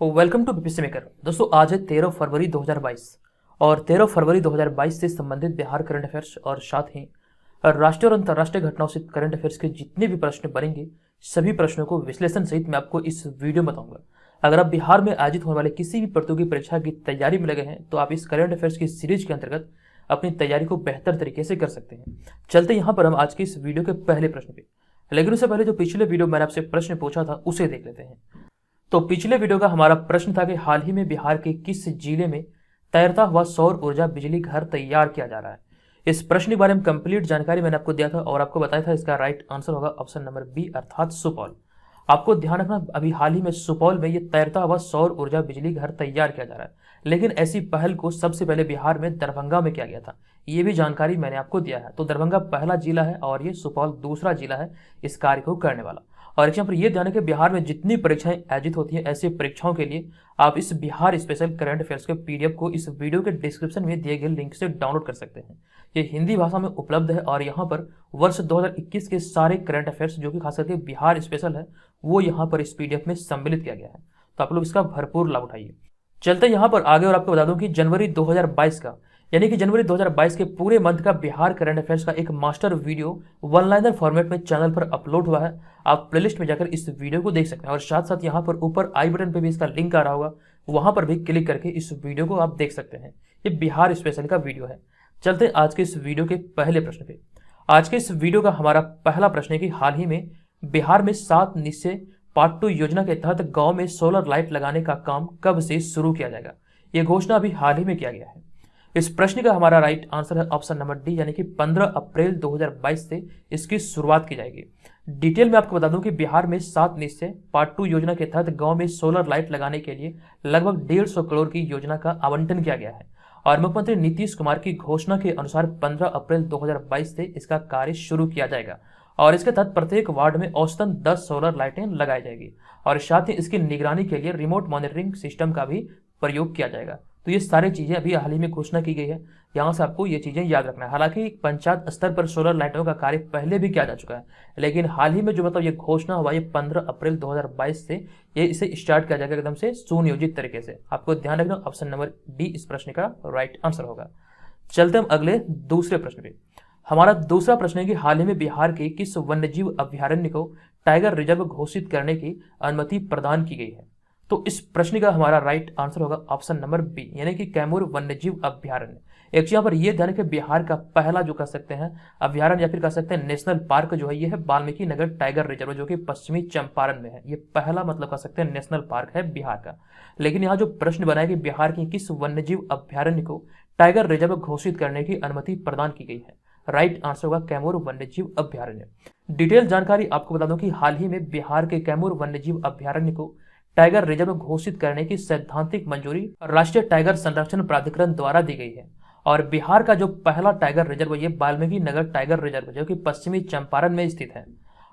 Welcome to BPSC maker. दोस्तों आज है 13 फरवरी 2022 और 13 फरवरी 2022 से संबंधित बिहार करंट अफेयर्स और साथ ही राष्ट्रीय और अंतर्राष्ट्रीय घटनाओं से करंट अफेयर्स के जितने भी प्रश्न बनेंगे सभी प्रश्नों को विश्लेषण सहित मैं आपको इस वीडियो में बताऊंगा। अगर आप बिहार में आयोजित होने वाले किसी भी प्रतियोगी परीक्षा की तैयारी में लगे हैं तो आप इस करंट अफेयर्स की सीरीज के अंतर्गत अपनी तैयारी को बेहतर तरीके से कर सकते हैं। चलते यहाँ पर हम आज के इस वीडियो के पहले प्रश्न पे, लेकिन उससे पहले जो पिछले वीडियो मैंने आपसे प्रश्न पूछा था उसे देख लेते हैं। तो पिछले वीडियो का हमारा प्रश्न था कि हाल ही में बिहार के किस जिले में तैरता हुआ सौर ऊर्जा बिजली घर तैयार किया जा रहा है। इस प्रश्न के बारे में कंप्लीट जानकारी मैंने आपको दिया था और आपको बताया था इसका राइट आंसर होगा ऑप्शन नंबर बी अर्थात सुपौल। आपको ध्यान रखना, अभी हाल ही में सुपौल में ये तैरता हुआ सौर ऊर्जा बिजली घर तैयार किया जा रहा है, लेकिन ऐसी पहल को सबसे पहले बिहार में दरभंगा में किया गया था। ये भी जानकारी मैंने आपको दिया है। तो दरभंगा पहला जिला है और ये सुपौल दूसरा जिला है इस कार्य को करने वाला। और एक यहाँ पर यह ध्यान है कि बिहार में जितनी परीक्षाएं आयोजित होती हैं ऐसी परीक्षाओं के लिए आप इस बिहार स्पेशल करंट अफेयर्स के पीडीएफ को इस वीडियो के डिस्क्रिप्शन में दिए गए लिंक से डाउनलोड कर सकते हैं। ये हिंदी भाषा में उपलब्ध है और यहाँ पर वर्ष 2021 के सारे करंट अफेयर्स जो कि खास करके बिहार स्पेशल है वो यहाँ पर इस पीडीएफ में सम्मिलित किया गया है। तो आप लोग इसका भरपूर लाभ उठाइए। चलते यहाँ पर आगे और आपको बता दूं कि जनवरी 2022 का यानी कि जनवरी 2022 के पूरे मंथ का बिहार करंट अफेयर्स का एक master video one liner format में चैनल पर अपलोड हुआ है। आप प्लेलिस्ट में जाकर इस वीडियो को देख सकते हैं और साथ साथ यहाँ पर ऊपर आई बटन पे भी इसका लिंक आ रहा होगा, वहां पर भी क्लिक करके इस वीडियो को आप देख सकते हैं। ये बिहार स्पेशल का वीडियो है। चलते हैं आज के इस वीडियो के पहले प्रश्न पे। आज के इस वीडियो का हमारा पहला प्रश्न है कि हाल ही में बिहार में 7 निश्चय पार्ट 2 योजना के तहत गांव में सोलर लाइट लगाने का काम कब से शुरू किया जाएगा। यह घोषणा अभी हाल ही में किया गया है। इस प्रश्न का हमारा राइट आंसर है ऑप्शन नंबर डी यानी कि 15 अप्रैल 2022 से इसकी शुरुआत की जाएगी। डिटेल में आपको बता दूं कि बिहार में 7 निश्चय पार्ट 2 योजना के तहत गांव में सोलर लाइट लगाने के लिए लगभग 150 करोड़ की योजना का आवंटन किया गया है और मुख्यमंत्री नीतीश कुमार की घोषणा के अनुसार 15 अप्रैल 2022 से इसका कार्य शुरू किया जाएगा और इसके तहत प्रत्येक वार्ड में औसतन 10 सोलर लाइटें लगाई जाएगी और साथ ही इसकी निगरानी के लिए रिमोट मॉनिटरिंग सिस्टम का भी प्रयोग किया जाएगा। तो ये सारी चीजें अभी हाल ही में घोषणा की गई है, यहाँ से आपको ये चीजें याद रखना है। हालांकि पंचायत स्तर पर सोलर लाइटों का कार्य पहले भी किया जा चुका है, लेकिन हाल ही में जो ये घोषणा हुआ ये 15 अप्रैल 2022 से ये इसे स्टार्ट किया जाएगा एकदम से सुनियोजित तरीके से। आपको ध्यान रखना ऑप्शन नंबर डी इस प्रश्न का राइट आंसर होगा। चलते हम अगले दूसरे प्रश्न पे। हमारा दूसरा प्रश्न है कि हाल ही में बिहार के किस वन्यजीव अभ्यारण्य को टाइगर रिजर्व घोषित करने की अनुमति प्रदान की गई है। तो इस प्रश्न का हमारा राइट आंसर होगा ऑप्शन नंबर बी यानी कि कैमूर वन्यजीव अभ्यारण्य। एक यहाँ पर यह ध्यान है कि बिहार का पहला जो कह सकते हैं अभ्यारण्य या फिर कह सकते हैं नेशनल पार्क जो है ये है वाल्मीकि नगर टाइगर रिजर्व जो कि पश्चिमी चंपारण में है। ये पहला मतलब कह सकते हैं नेशनल पार्क है बिहार का। लेकिन यहाँ जो प्रश्न बना है कि बिहार की किस वन्यजीव अभ्यारण्य को टाइगर रिजर्व घोषित करने की अनुमति प्रदान की गई है। राइट आंसर होगा कैमूर वन्यजीव अभ्यारण्य। डिटेल जानकारी आपको बता दूं कि हाल ही में बिहार के कैमूर वन्यजीव अभ्यारण्य को टाइगर रिजर्व घोषित करने की सैद्धांतिक मंजूरी राष्ट्रीय टाइगर संरक्षण प्राधिकरण द्वारा दी गई है और बिहार का जो पहला टाइगर रिजर्व ये वाल्मीकि नगर टाइगर रिजर्व जो कि पश्चिमी चंपारण में स्थित है।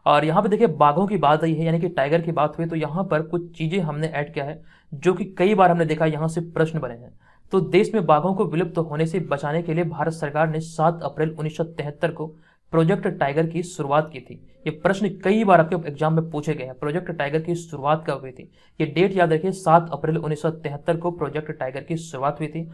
और यहाँ पे देखिए बाघों की बात आई है यानी कि टाइगर की बात हुई तो यहाँ पर कुछ चीजें हमने ऐड किया है जो कि कई बार हमने देखा यहाँ से प्रश्न बने हैं। तो देश में बाघों को विलुप्त होने से बचाने के लिए भारत सरकार ने 7 अप्रैल 1973 को प्रोजेक्ट टाइगर की शुरुआत की थी। ये प्रश्न कई बार आपके एग्जाम में पूछे गए हैं। प्रोजेक्ट टाइगर की शुरुआत कब हुई थी, ये डेट याद रखिए 7 अप्रैल 1973 को प्रोजेक्ट टाइगर की शुरुआत हुई थी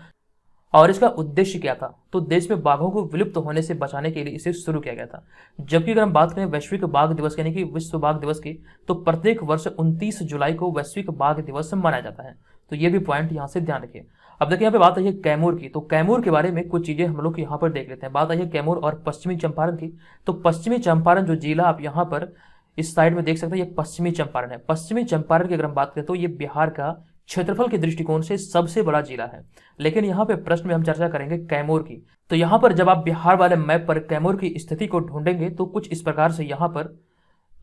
और इसका उद्देश्य क्या था। तो देश में बाघों को विलुप्त होने से बचाने के लिए इसे शुरू किया गया था। जबकि अगर हम बात करें वैश्विक बाघ दिवस यानी कि विश्व बाघ दिवस की तो प्रत्येक वर्ष 29 जुलाई को वैश्विक बाघ दिवस मनाया जाता है। तो ये भी पॉइंट यहाँ से ध्यान रखिए। अब देखिए यहाँ पे बात आई है कैमूर की, तो कैमूर के बारे में कुछ चीजें हम लोग यहाँ पर देख लेते हैं। बात आई है कैमूर और पश्चिमी चंपारण की, तो पश्चिमी चंपारण जो जिला आप यहाँ पर इस साइड में देख सकते हैं ये पश्चिमी चंपारण है। पश्चिमी चंपारण की अगर हम बात करें तो ये बिहार का क्षेत्रफल के दृष्टिकोण से सबसे बड़ा जिला है। लेकिन यहाँ पे प्रश्न में हम चर्चा करेंगे कैमूर की। तो यहाँ पर जब आप बिहार वाले मैप पर कैमूर की स्थिति को ढूंढेंगे तो कुछ इस प्रकार से यहाँ पर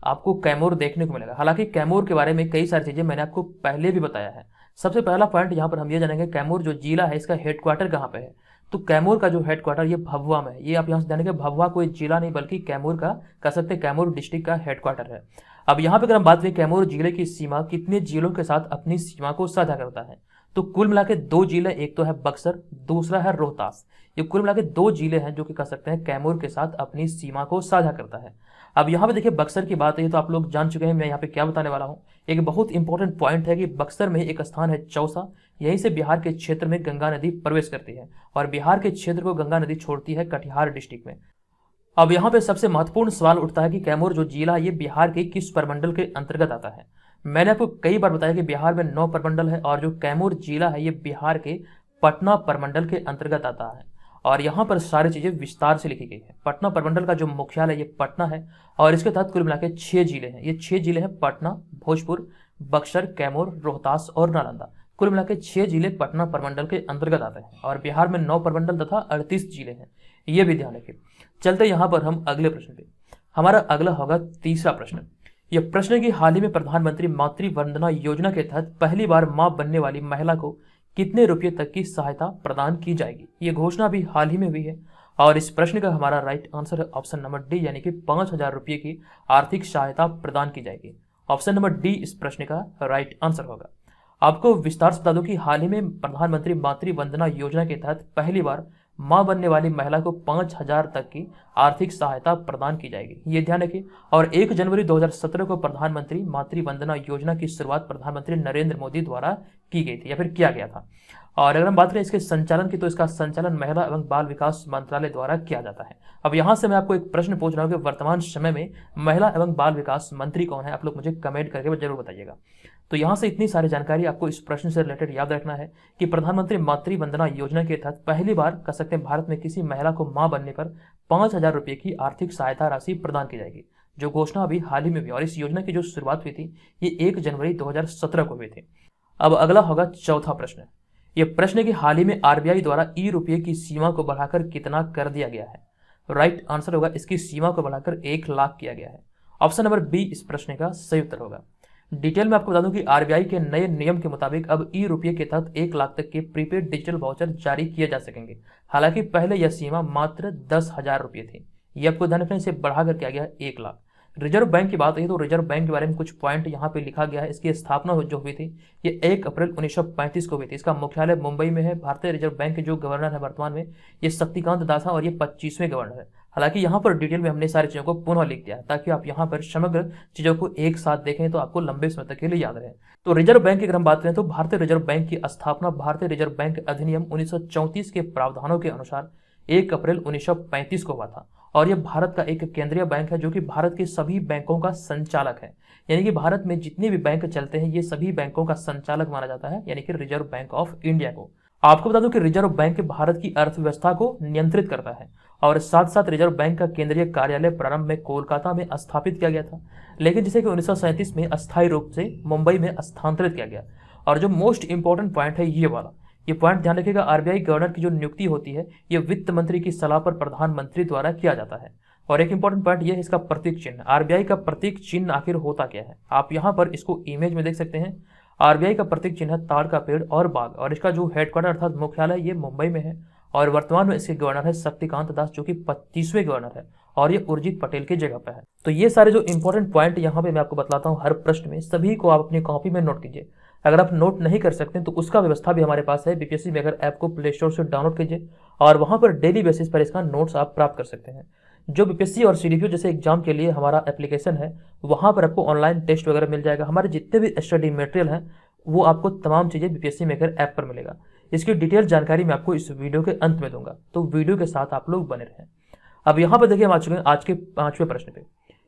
आपको कैमूर देखने को मिलेगा। हालांकि कैमूर के बारे में कई सारी चीजें मैंने आपको पहले भी बताया है। सबसे पहला पॉइंट यहाँ पर हम ये जानेंगे कैमूर जो जिला है इसका हेडक्वार्टर कहाँ पे है। तो कैमूर का जो हेडक्वार्टर ये भभुआ में है। ये आप यहाँ से जानेंगे भभुआ कोई जिला नहीं बल्कि कैमूर का कह सकते हैं कैमूर डिस्ट्रिक्ट का हेडक्वार्टर है। अब यहाँ पे अगर हम बात करें कैमूर जिले की सीमा कितने जिलों के साथ अपनी सीमा को साझा करता है तो कुल मिला के 2 जिले, एक तो है बक्सर, दूसरा है रोहतास। ये कुल मिला के 2 जिले हैं जो कि कह सकते हैं कैमूर के साथ अपनी सीमा को साझा करता है। अब यहाँ पे देखिए बक्सर की बात है तो आप लोग जान चुके हैं मैं यहाँ पे क्या बताने वाला हूँ। एक बहुत इंपॉर्टेंट पॉइंट है कि बक्सर में एक स्थान है चौसा, यहीं से बिहार के क्षेत्र में गंगा नदी प्रवेश करती है और बिहार के क्षेत्र को गंगा नदी छोड़ती है कटिहार डिस्ट्रिक्ट में। अब यहाँ पे सबसे महत्वपूर्ण सवाल उठता है कि कैमूर जो जिला ये बिहार के किस प्रमंडल के अंतर्गत आता है। मैंने आपको कई बार बताया कि बिहार में 9 प्रमंडल है और जो कैमूर जिला है ये बिहार के पटना प्रमंडल के अंतर्गत आता है और यहाँ पर सारी चीजें विस्तार से लिखी गई है। पटना प्रमंडल का जो मुख्यालय ये पटना है और इसके तहत कुल मिलाकर 6 जिले हैं। ये 6 जिले हैं पटना, भोजपुर, बक्सर, कैमूर, रोहतास और नालंदा। कुल मिलाकर 6 जिले पटना प्रमंडल के अंतर्गत आते हैं और बिहार में 9 प्रमंडल तथा 38 जिले हैं, ये भी ध्यान रखिए। चलते यहाँ पर हम अगले प्रश्न पे। हमारा अगला होगा तीसरा प्रश्न। यह प्रश्न है कि हाल ही में प्रधानमंत्री मातृ वंदना योजना के तहत पहली बार मां बनने वाली महिला को कितने रुपये तक की सहायता प्रदान की जाएगी। ये घोषणा भी हाल ही में हुई है और इस प्रश्न का हमारा राइट आंसर है ऑप्शन नंबर डी, यानी कि 5,000 रुपये की आर्थिक सहायता प्रदान की जाएगी। ऑप्शन नंबर डी इस प्रश्न का राइट आंसर होगा। आपको विस्तार से बता दूं कि हाल ही में प्रधानमंत्री मातृ वंदना योजना के तहत पहली बार मां बनने वाली महिला को 5,000 तक की आर्थिक सहायता प्रदान की जाएगी, ये ध्यान रखिए। और 1 जनवरी 2017 को प्रधानमंत्री मातृ वंदना योजना की शुरुआत प्रधानमंत्री नरेंद्र मोदी द्वारा की गई थी या फिर किया गया था। और अगर हम बात करें इसके संचालन की तो इसका संचालन महिला एवं बाल विकास मंत्रालय द्वारा किया जाता है। अब यहाँ से मैं आपको एक प्रश्न पूछ रहा हूँ कि वर्तमान समय में महिला एवं बाल विकास मंत्री कौन है, आप लोग मुझे कमेंट करके जरूर बताइएगा। तो यहाँ से इतनी सारी जानकारी आपको इस प्रश्न से रिलेटेड याद रखना है कि प्रधानमंत्री मातृ वंदना योजना के तहत पहली बार कह सकते हैं भारत में किसी महिला को मां बनने पर 5,000 रुपये की आर्थिक सहायता राशि प्रदान की जाएगी, जो घोषणा अभी हाल ही में हुई। और इस योजना की जो शुरुआत हुई थी ये 1 जनवरी 2017 को हुई थी। अब अगला होगा चौथा प्रश्न। ये प्रश्न है कि हाल ही में आरबीआई द्वारा ई रुपये की सीमा को बढ़ाकर कितना कर दिया गया है। राइट आंसर होगा इसकी सीमा को बढ़ाकर 1 लाख किया गया है। ऑप्शन नंबर बी इस प्रश्न का सही उत्तर होगा। डिटेल में आपको बता दूं कि आरबीआई के नए नियम के मुताबिक अब ई रुपये के तहत 1 लाख तक के प्रीपेड डिजिटल वाउचर जारी किए जा सकेंगे। हालांकि पहले यह सीमा मात्र 10,000 रुपये थी, ये आपको ध्यान रखना, इसे बढ़ाकर किया गया 1 लाख। रिजर्व बैंक की बात है तो रिजर्व बैंक के बारे में कुछ पॉइंट यहाँ पे लिखा गया है। इसकी स्थापना जो हुई थी ये 1 अप्रैल 1935 को हुई थी। इसका मुख्यालय मुंबई में है। भारतीय रिजर्व बैंक के जो गवर्नर है वर्तमान में ये शक्तिकांत दास है और ये 25वें गवर्नर है। हालांकि यहाँ पर डिटेल में हमने सारी चीज़ों को पुनः लिख दिया है ताकि आप यहाँ पर समग्र चीज़ों को एक साथ देखें तो आपको लंबे समय तक के लिए याद रहे। तो रिजर्व बैंक की अगर हम बात करें तो भारतीय रिजर्व बैंक की स्थापना भारतीय रिजर्व बैंक अधिनियम 1934 के प्रावधानों के अनुसार 1 अप्रैल 1935 को हुआ था और यह भारत का एक केंद्रीय बैंक है जो कि भारत के सभी बैंकों का संचालक है। यानी कि भारत में जितने भी बैंक चलते हैं ये सभी बैंकों का संचालक माना जाता है, यानी कि रिजर्व बैंक ऑफ इंडिया को। आपको बता दूं कि रिजर्व बैंक भारत की अर्थव्यवस्था को नियंत्रित करता है और साथ साथ रिजर्व बैंक का केंद्रीय कार्यालय प्रारंभ में कोलकाता में स्थापित किया गया था, लेकिन जिसे कि 1937 में अस्थायी रूप से मुंबई में स्थानांतरित किया गया। और जो मोस्ट इंपॉर्टेंट पॉइंट है ये वाला, ये पॉइंट ध्यान रखिएगा, आरबीआई गवर्नर की जो नियुक्ति होती है ये वित्त मंत्री की सलाह पर प्रधानमंत्री द्वारा किया जाता है। और एक इंपॉर्टेंट पॉइंट ये है इसका प्रतीक चिन्ह। आरबीआई का प्रतीक चिन्ह आखिर होता क्या है, आप यहाँ पर इसको इमेज में देख सकते हैं। आरबीआई का प्रतीक चिन्ह है ताड़ का पेड़ और बाघ और इसका जो हेडक्वार्टर अर्थात मुख्यालय ये मुंबई में है और वर्तमान में इसके गवर्नर है शक्तिकांत दास जो कि 25वें गवर्नर है और ये उर्जित पटेल की जगह पर है। तो ये सारे जो इंपॉर्टेंट पॉइंट यहाँ पे मैं आपको बतलाता हूँ हर प्रश्न में, सभी को आप अपनी कॉपी में नोट कीजिए। अगर आप नोट नहीं कर सकते तो उसका व्यवस्था भी हमारे पास है। बीपीएससी मेकर ऐप को प्ले स्टोर से डाउनलोड कीजिए और वहां पर डेली बेसिस पर इसका नोट्स आप प्राप्त कर सकते हैं। जो बीपीएससी और सीडीपीओ जैसे एग्जाम के लिए हमारा एप्लीकेशन है वहां पर आपको ऑनलाइन टेस्ट वगैरह मिल जाएगा। हमारे जितने भी स्टडी मटेरियल हैं वो आपको तमाम चीज़ें बीपीएससी मेकर ऐप पर मिलेगा। इसकी डिटेल जानकारी मैं आपको इस वीडियो के अंत में दूंगा, तो वीडियो के साथ आप लोग बने रहें। अब यहाँ पर देखिए हम आ चुके हैं आज के 5वें प्रश्न पे।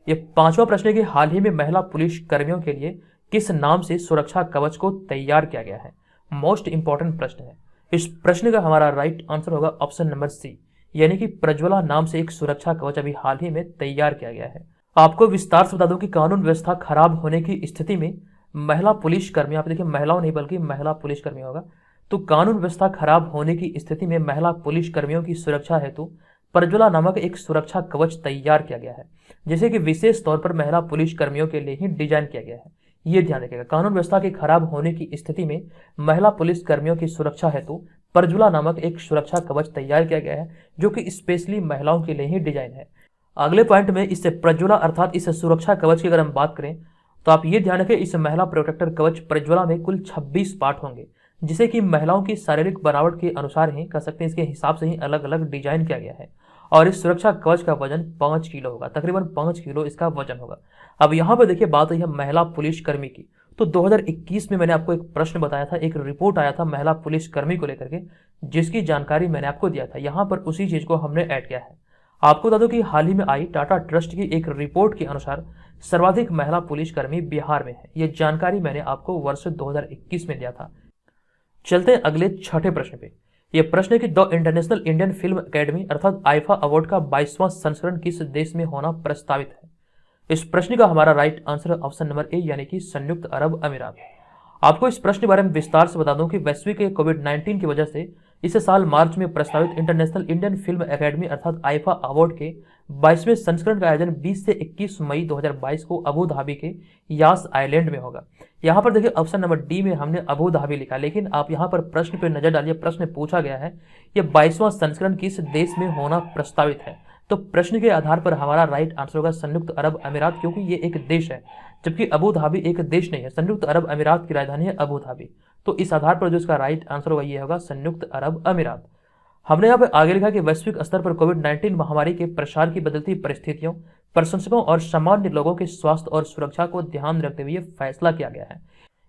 ये 5वां प्रश्न है कि हाल ही में महिला पुलिस कर्मियों के लिए किस नाम से सुरक्षा कवच को तैयार किया गया है। मोस्ट इंपॉर्टेंट प्रश्न है। इस प्रश्न का हमारा राइट आंसर होगा ऑप्शन नंबर सी, यानी कि प्रज्वला नाम से एक सुरक्षा कवच अभी हाल ही में तैयार किया गया है। आपको विस्तार से बता दूं कि कानून व्यवस्था खराब होने की स्थिति में महिला पुलिस कर्मी, आप देखिए महिलाओं नहीं बल्कि महिला पुलिस कर्मी होगा, तो कानून व्यवस्था खराब होने की स्थिति में महिला पुलिस कर्मियों की सुरक्षा हेतु प्रज्वला नामक एक सुरक्षा कवच तैयार किया गया है, जिसे कि विशेष तौर पर महिला पुलिस कर्मियों के लिए ही डिजाइन किया गया है। ये ध्यान रखिएगा, कानून व्यवस्था के खराब होने की स्थिति में महिला पुलिस कर्मियों की सुरक्षा हेतु प्रज्वला नामक एक सुरक्षा कवच तैयार किया गया है जो कि स्पेशली महिलाओं के लिए ही डिजाइन है। अगले पॉइंट में इससे प्रज्वला अर्थात इस सुरक्षा कवच की अगर हम बात करें तो आप ये ध्यान रखें इस महिला प्रोटेक्टर कवच प्रज्वला में कुल 26 पार्ट होंगे, जिसे कि महिलाओं की शारीरिक बनावट के अनुसार ही कह सकते हैं, इसके हिसाब से ही अलग अलग डिजाइन किया गया है। और इस सुरक्षा कवच का वजन 5 किलो होगा, तकरीबन 5 किलो इसका वजन होगा। अब यहाँ पर देखिए बात हुई है महिला पुलिसकर्मी की। तो 2021 में मैंने आपको एक प्रश्न बताया था, एक रिपोर्ट आया था महिला पुलिसकर्मी को लेकर के, जिसकी जानकारी मैंने आपको दिया था। यहाँ पर उसी चीज को हमने ऐड किया है। आपको बता दो कि हाल ही में आई टाटा ट्रस्ट की एक रिपोर्ट के अनुसार सर्वाधिक महिला पुलिसकर्मी बिहार में है। यह जानकारी मैंने आपको वर्ष 2021 में दिया था। चलते हैं अगले छठे प्रश्न पे। यह प्रश्न है कि the international Indian film academy अर्थात आईफा अवार्ड का 22वां संस्करण किस देश में होना प्रस्तावित है? इस प्रश्न का हमारा right answer option number A यानी कि संयुक्त अरब अमीरात। आपको इस प्रश्न के बारे में विस्तार से बता दूं कि वैश्विक कोविड-19 की वजह से इस साल मार्च में प्रस्तावित इंटरनेशनल इंडियन फिल्म एकेडमी अर्थात आईफा अवार्ड के 22वें संस्करण का आयोजन 20 से 21 मई 2022 को अबू धाबी के यास आइलैंड में होगा। यहाँ पर देखिए ऑप्शन नंबर डी में हमने अबू धाबी लिखा, लेकिन आप यहाँ पर प्रश्न पर नजर डालिए। प्रश्न पूछा गया है यह 22वां संस्करण किस देश में होना प्रस्तावित है? तो प्रश्न के आधार पर हमारा राइट आंसर होगा संयुक्त अरब अमीरात, क्योंकि ये एक देश है, जबकि अबू धाबी एक देश नहीं है। संयुक्त अरब अमीरात की राजधानी है अबू धाबी। तो इस आधार पर जो इसका राइट आंसर होगा ये होगा संयुक्त अरब अमीरात। हमने यहाँ पर आगे लिखा कि वैश्विक स्तर पर कोविड-19 महामारी के प्रसार की बदलती परिस्थितियों, प्रशंसकों और सामान्य लोगों के स्वास्थ्य और सुरक्षा को ध्यान में रखते हुए यह फैसला किया गया है।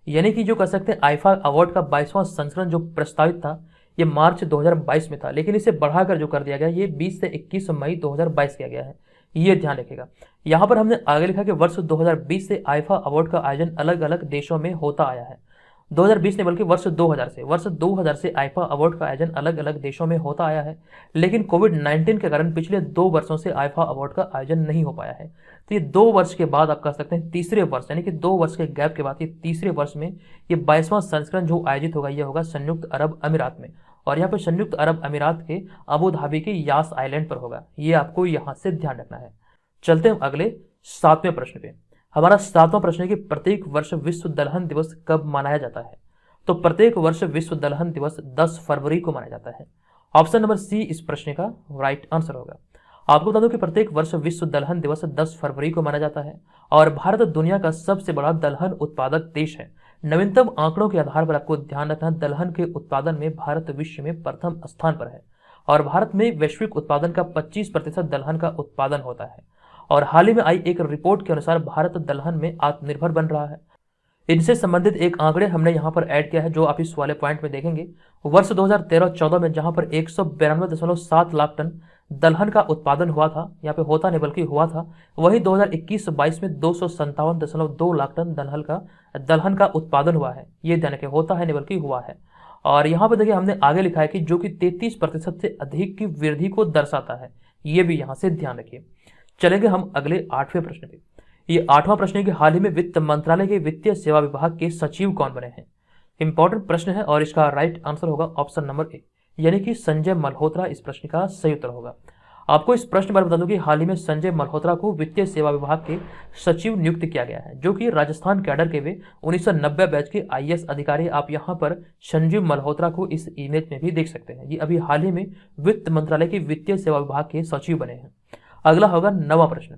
यानी कि जो कह सकते हैं आईफा अवार्ड का 22वां संस्करण जो प्रस्तावित था ये मार्च 2022 में था, लेकिन इसे बढ़ाकर जो कर दिया गया ये 20 से 21 मई 2022 किया गया है। ये ध्यान रखेगा। यहाँ पर हमने आगे लिखा कि वर्ष 2020 से आईफा अवार्ड का आयोजन अलग अलग देशों में होता आया है। 2020 ने बल्कि वर्ष 2000 से आईफा अवार्ड का आयोजन अलग अलग देशों में होता आया है, लेकिन कोविड-19 के कारण पिछले 2 वर्षों से आईफा अवार्ड का आयोजन नहीं हो पाया है। तो ये 2 वर्ष के बाद आप कह सकते हैं तीसरे वर्ष, यानी कि 2 वर्ष के गैप के बाद ये तीसरे वर्ष में ये 22वां संस्करण जो आयोजित होगा ये होगा संयुक्त अरब अमीरात में। और यहाँ पर संयुक्त अरब अमीरात के अबू धाबी के यास आइलैंड पर होगा। ये आपको यहाँ से ध्यान रखना है। चलते हैं अगले 7वें प्रश्न पे। हमारा 7वां प्रश्न है कि प्रत्येक वर्ष विश्व दलहन दिवस कब मनाया जाता है? तो प्रत्येक वर्ष विश्व दलहन दिवस 10 फरवरी को मनाया जाता है। ऑप्शन नंबर सी इस प्रश्न का राइट आंसर होगा। आपको बता दूं कि प्रत्येक वर्ष विश्व दलहन दिवस 10 फरवरी को मनाया जाता है और भारत दुनिया का सबसे बड़ा दलहन उत्पादक देश है। नवीनतम आंकड़ों के आधार पर आपको ध्यान रखना, दलहन के उत्पादन में भारत विश्व में प्रथम स्थान पर है और भारत में वैश्विक उत्पादन का 25% दलहन का उत्पादन होता है। और हाल ही में आई एक रिपोर्ट के अनुसार भारत दलहन में आत्मनिर्भर बन रहा है। इनसे संबंधित एक आंकड़े हमने यहाँ पर ऐड किया है जो आप इस वाले पॉइंट में देखेंगे। वर्ष 2013-14 में जहां पर 192.7 लाख टन दलहन का उत्पादन हुआ था, यहाँ पे होता नहीं बल्कि हुआ था, वहीं 2021-22 में 257.2 लाख टन दलहन का उत्पादन हुआ है। ये ध्यान रखें, होता है नहीं बल्कि हुआ है। और यहाँ पर देखिए हमने आगे लिखा है कि जो कि 33% से अधिक की वृद्धि को दर्शाता है। ये भी यहाँ से ध्यान रखिए। चलेंगे हम अगले 8वें प्रश्न पे। ये 8वां प्रश्न है कि हाल ही में वित्त मंत्रालय के वित्तीय सेवा विभाग के सचिव कौन बने हैं? इंपॉर्टेंट प्रश्न है और इसका राइट आंसर होगा ऑप्शन नंबर ए, यानी कि संजय मल्होत्रा इस प्रश्न का सही उत्तर होगा। आपको इस प्रश्न पर बता दूं कि हाल ही में संजय मल्होत्रा को वित्तीय सेवा विभाग के सचिव नियुक्त किया गया है, जो कि राजस्थान कैडर के वे 1990 बैच के आईएएस अधिकारी। आप यहाँ पर संजीव मल्होत्रा को इस इमेज में भी देख सकते हैं। ये अभी हाल ही में वित्त मंत्रालय के वित्तीय सेवा विभाग के सचिव बने हैं। अगला होगा 9वां प्रश्न।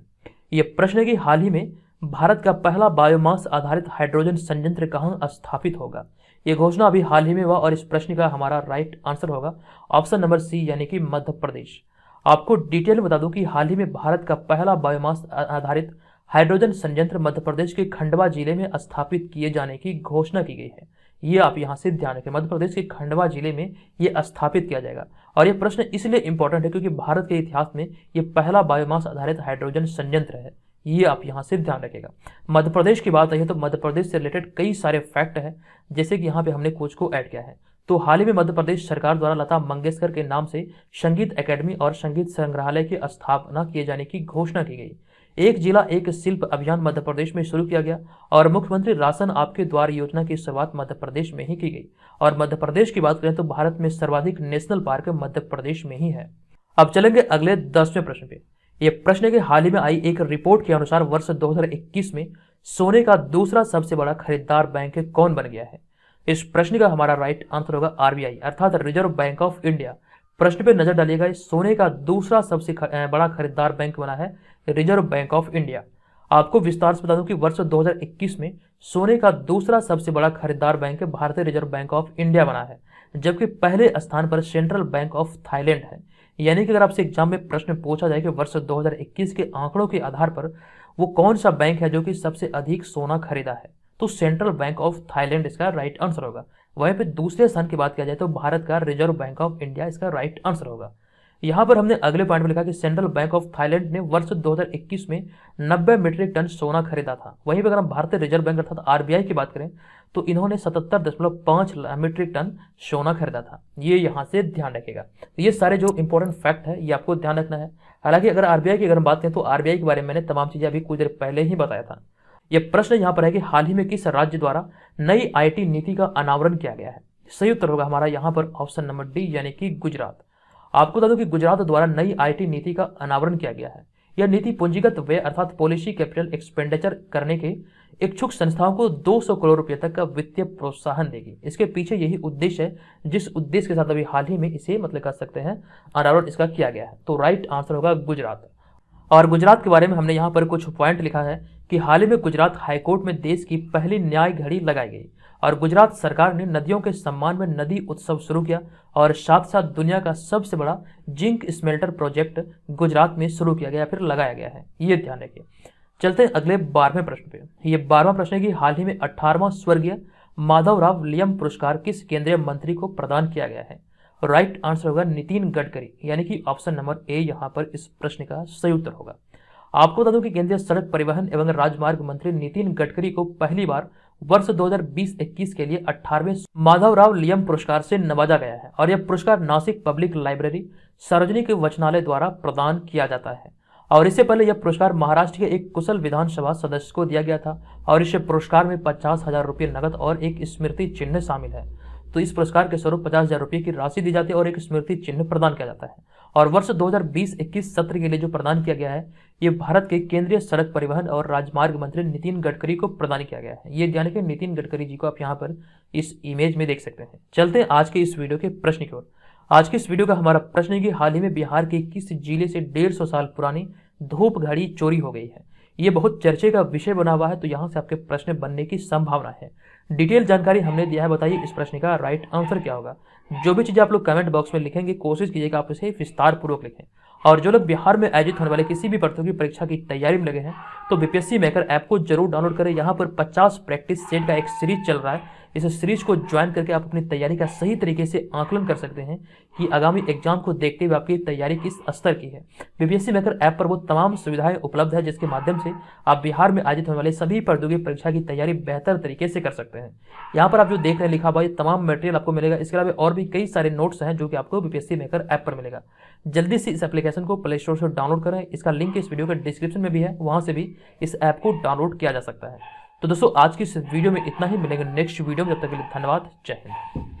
ये प्रश्न है कि हाल ही में भारत का पहला बायोमास आधारित हाइड्रोजन संयंत्र कहां स्थापित होगा? ये घोषणा अभी हाल ही में हुआ और इस प्रश्न का हमारा राइट आंसर होगा ऑप्शन नंबर सी, यानी कि मध्य प्रदेश। आपको डिटेल में बता दूं कि हाल ही में भारत का पहला बायोमास आधारित हाइड्रोजन संयंत्र मध्य प्रदेश के खंडवा जिले में स्थापित किए जाने की घोषणा की गई है। ये आप यहाँ से ध्यान रखें, मध्य प्रदेश के खंडवा जिले में ये स्थापित किया जाएगा। और ये प्रश्न इसलिए इंपॉर्टेंट है क्योंकि भारत के इतिहास में ये पहला बायोमास आधारित हाइड्रोजन संयंत्र है। ये आप यहाँ से ध्यान रखेगा। मध्य प्रदेश की बात है तो मध्य प्रदेश से रिलेटेड कई सारे फैक्ट हैं, जैसे कि यहाँ पे हमने कुछ को ऐड किया है। तो हाल ही में मध्य प्रदेश सरकार द्वारा लता मंगेशकर के नाम से संगीत एकेडमी और संगीत संग्रहालय की स्थापना किए जाने की घोषणा की गई। एक जिला एक शिल्प अभियान मध्य प्रदेश में शुरू किया गया और मुख्यमंत्री राशन आपके द्वार योजना की शुरुआत मध्य प्रदेश में ही की गई। और मध्य प्रदेश की बात करें तो भारत में सर्वाधिक नेशनल पार्क मध्य प्रदेश में ही है। अब चलेंगे अगले 10वें प्रश्न पे। यह प्रश्न है कि हाल ही में आई एक रिपोर्ट के अनुसार वर्ष 2021 में सोने का दूसरा सबसे बड़ा खरीदार बैंक कौन बन गया है? इस प्रश्न का हमारा राइट आंसर होगा आरबीआई अर्थात रिजर्व बैंक ऑफ इंडिया। प्रश्न पे नजर डालिएगा, सोने का दूसरा सबसे बड़ा खरीदार बैंक बना है रिजर्व बैंक ऑफ इंडिया। आपको विस्तार से बता दूं कि वर्ष 2021 में सोने का दूसरा सबसे बड़ा खरीदार बैंक भारतीय रिजर्व बैंक ऑफ इंडिया बना है, जबकि पहले स्थान पर सेंट्रल बैंक ऑफ थाईलैंड है। यानी कि अगर आपसे एग्जाम में प्रश्न पूछा जाए कि वर्ष 2021 के आंकड़ों के आधार पर वो कौन सा बैंक है जो कि सबसे अधिक सोना खरीदा है, तो सेंट्रल बैंक ऑफ थाईलैंड इसका राइट आंसर होगा। वहीं पे दूसरे स्थान की बात किया जाए तो भारत का रिजर्व बैंक ऑफ इंडिया इसका राइट आंसर होगा। यहाँ पर हमने अगले पॉइंट में लिखा कि सेंट्रल बैंक ऑफ थाईलैंड ने वर्ष 2021 में 90 मीट्रिक टन सोना खरीदा था। वहीं पर अगर हम भारतीय रिजर्व बैंक अर्थात आरबीआई की बात करें तो इन्होंने 77.5 मीट्रिक टन सोना खरीदा था। ये यहाँ से ध्यान रखेगा। ये सारे जो इंपॉर्टेंट फैक्ट है ये आपको ध्यान रखना है। हालांकि अगर आरबीआई की अगर हम बात करें तो आरबीआई के बारे में मैंने तमाम चीजें अभी कुछ देर पहले ही बताया था। यह प्रश्न यहाँ पर है कि हाल ही में किस राज्य द्वारा नई आईटी नीति का अनावरण किया गया है। सही उत्तर होगा हमारा यहाँ पर ऑप्शन नंबर डी यानी कि गुजरात। आपको बता दूं कि गुजरात द्वारा नई आईटी नीति का अनावरण किया गया है। यह नीति पूंजीगत व्यय अर्थात पॉलिसी कैपिटल एक्सपेंडिचर करने के इच्छुक संस्थाओं को 200 करोड़ रुपए तक का वित्तीय प्रोत्साहन देगी। इसके पीछे यही उद्देश्य है जिस उद्देश्य के साथ अभी हाल ही में इसे मतलब कह सकते हैं अनावरण इसका किया गया है। तो राइट आंसर होगा गुजरात। और गुजरात के बारे में हमने यहाँ पर कुछ पॉइंट लिखा है कि हाल ही में गुजरात हाईकोर्ट में देश की पहली न्याय घड़ी लगाई गई और गुजरात सरकार ने नदियों के सम्मान में नदी उत्सव शुरू किया और साथ साथ दुनिया का सबसे बड़ा जिंक स्मेल्टर प्रोजेक्ट गुजरात में शुरू किया गया फिर लगाया गया है। ये ध्यान रखिए। चलते हैं अगले 12वें प्रश्न पे। ये 12वां प्रश्न है कि हाल ही में 18वां स्वर्गीय माधवराव लियम पुरस्कार किस केंद्रीय मंत्री को प्रदान किया गया है। राइट आंसर होगा नितिन गडकरी यानी कि ऑप्शन नंबर ए यहाँ पर इस प्रश्न का सही उत्तर होगा। आपको बता दूं कि केंद्रीय सड़क परिवहन एवं राजमार्ग मंत्री नितिन गडकरी को पहली बार वर्ष 2020-21 के लिए 18वें माधवराव लियम पुरस्कार से नवाजा गया है और यह पुरस्कार नासिक पब्लिक लाइब्रेरी सार्वजनिक वचनालय द्वारा प्रदान किया जाता है। और इससे पहले यह पुरस्कार महाराष्ट्र के एक कुशल विधानसभा सदस्य को दिया गया था और इस पुरस्कार में 50,000 रुपये नकद और एक स्मृति चिन्ह शामिल है। तो इस पुरस्कार के स्वरूप 50,000 रुपये की राशि दी जाती है और एक स्मृति चिन्ह प्रदान किया जाता है। और वर्ष 2020-21 सत्र के लिए जो प्रदान किया गया है ये भारत के केंद्रीय सड़क परिवहन और राजमार्ग मंत्री नितिन गडकरी को प्रदान किया गया है। ये ध्यान रखिए नितिन गडकरी जी को आप यहाँ पर इस इमेज में देख सकते हैं। चलते हैं आज के इस वीडियो के प्रश्न की ओर। आज के इस वीडियो का हमारा प्रश्न है कि हाल ही में बिहार के किस जिले से 150 साल पुरानी धूप घड़ी चोरी हो गई है। ये बहुत चर्चे का विषय बना हुआ है, तो यहाँ से आपके प्रश्न बनने की संभावना है। डिटेल जानकारी हमने दिया है, बताइए इस प्रश्न का राइट आंसर क्या होगा। जो भी चीजें आप लोग कमेंट बॉक्स में लिखेंगे कोशिश कीजिएगा आप इसे विस्तार पूर्वक लिखें। और जो लोग बिहार में आयोजित होने वाले किसी भी प्रतियोगी परीक्षा की तैयारी में लगे हैं तो बीपीएससी मेकर ऐप को जरूर डाउनलोड करें। यहाँ पर 50 प्रैक्टिस सेट का एक सीरीज चल रहा है। इस सीरीज को ज्वाइन करके आप अपनी तैयारी का सही तरीके से आकलन कर सकते हैं कि आगामी एग्जाम को देखते हुए आपकी तैयारी किस स्तर की है। बीपीएससी मेकर ऐप पर वो तमाम सुविधाएं उपलब्ध है जिसके माध्यम से आप बिहार में आयोजित होने वाले सभी प्रतियोगी परीक्षा की तैयारी बेहतर तरीके से कर सकते हैं। यहाँ पर आप जो देख रहे हैं लिखा हुआ ये तमाम मटेरियल आपको मिलेगा। इसके अलावा और भी कई सारे नोट्स हैं जो कि आपको बीपीएससी मेकर ऐप पर मिलेगा। जल्दी से इस एप्लीकेशन को प्ले स्टोर से डाउनलोड करें। इसका लिंक इस वीडियो के डिस्क्रिप्शन में भी है, वहां से भी इस ऐप को डाउनलोड किया जा सकता है। तो दोस्तों आज की इस वीडियो में इतना ही। मिलेंगे नेक्स्ट वीडियो में, जब तक के लिए धन्यवाद। जय हिंद।